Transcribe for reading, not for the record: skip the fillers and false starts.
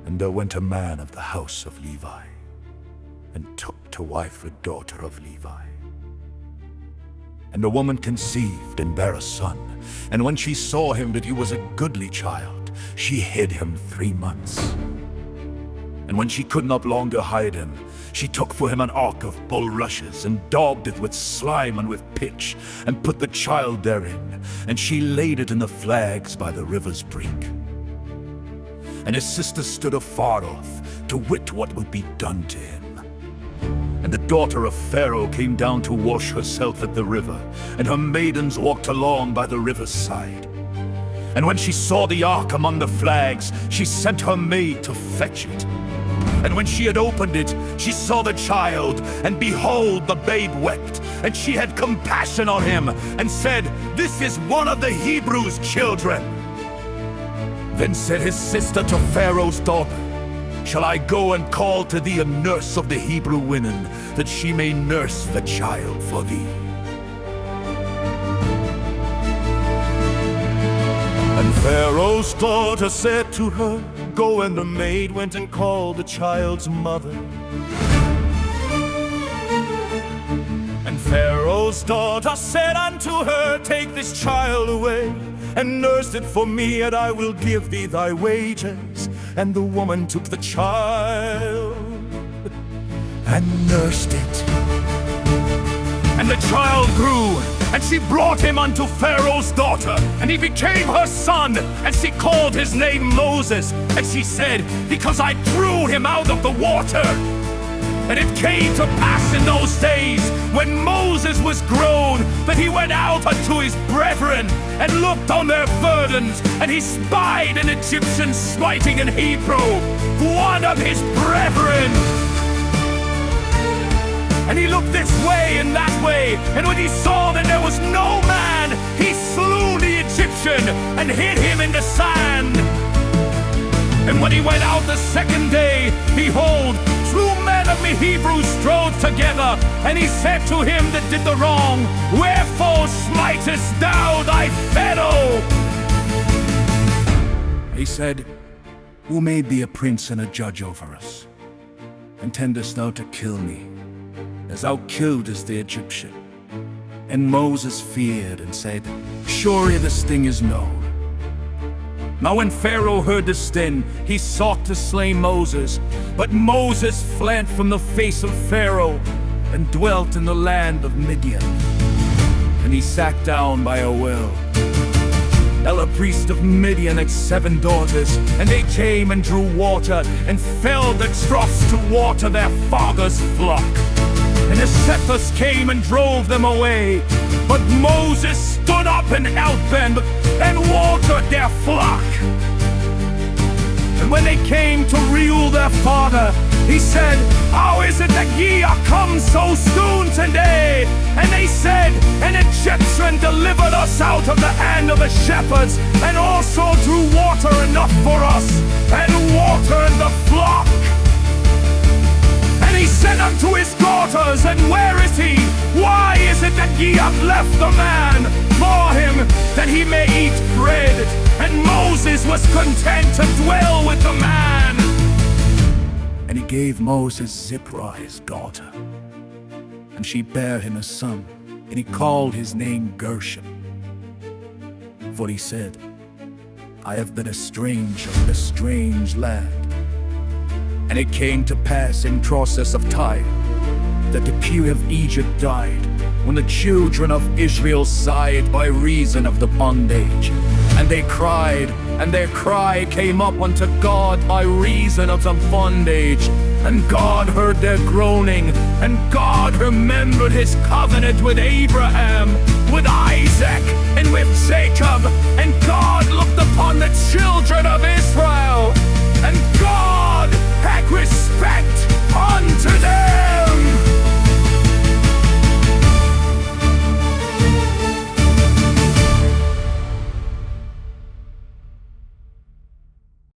And there went a man of the house of Levi, and took to wife a daughter of Levi. And the woman conceived and bare a son. And when she saw him that he was a goodly child, she hid him 3 months. And when she could not longer hide him, she took for him an ark of bulrushes, and daubed it with slime and with pitch, and put the child therein. And she laid it in the flags by the river's brink. And his sister stood afar off, to wit what would be done to him. And the daughter of Pharaoh came down to wash herself at the river, and her maidens walked along by the river's side. And when she saw the ark among the flags, she sent her maid to fetch it. And when she had opened it, she saw the child, and behold, the babe wept. And she had compassion on him, and said, "This is one of the Hebrews' children." Then said his sister to Pharaoh's daughter, "Shall I go and call to thee a nurse of the Hebrew women, that she may nurse the child for thee?" And Pharaoh's daughter said to her, "Go." And the maid went and called the child's mother. And Pharaoh's daughter said unto her, "Take this child away, and nurse it for me, and I will give thee thy wages." And the woman took the child and nursed it. And the child grew, and she brought him unto Pharaoh's daughter, and he became her son, and she called his name Moses. And she said, "Because I drew him out of the water." And it came to pass in those days, when Moses was grown, that he went out unto his brethren, and looked on their burdens, and he spied an Egyptian smiting an Hebrew, one of his brethren. And he looked this way and that way, and when he saw that there was no man, he slew the Egyptian, and hid him in the sand. And when he went out the second day, behold, 2 men of the Hebrews strode together. And he said to him that did the wrong, "Wherefore smitest thou thy fellow?" He said, "Who made thee a prince and a judge over us? Intendest thou to kill me, as thou killedest the Egyptian?" And Moses feared and said, "Surely this thing is known." Now when Pharaoh heard this thing, he sought to slay Moses. But Moses fled from the face of Pharaoh, and dwelt in the land of Midian. And he sat down by a well. Now the priest of Midian had 7 daughters, and they came and drew water, and filled the troughs to water their father's flock. And the settlers came and drove them away. But Moses stood up and helped them, and watered their flock. And when they came to rule their father, he said, "How is it that ye are come so soon today?" And they said, "An Egyptian delivered us out of the hand of the shepherds, and also drew water enough for us, and watered the flock." And he said unto his daughters, "And where is he? Why is it that ye have left the man for him, that he may eat bread?" And Moses was content to dwell with the man. And he gave Moses Zipporah his daughter, and she bare him a son, and he called his name Gershom. For he said, "I have been a stranger in a strange land." And it came to pass in process of time, that the king of Egypt died, when the children of Israel sighed by reason of the bondage. And they cried, and their cry came up unto God by reason of the bondage. And God heard their groaning, and God remembered his covenant with Abraham, with Isaac, and with Jacob. And God looked upon the children of Israel,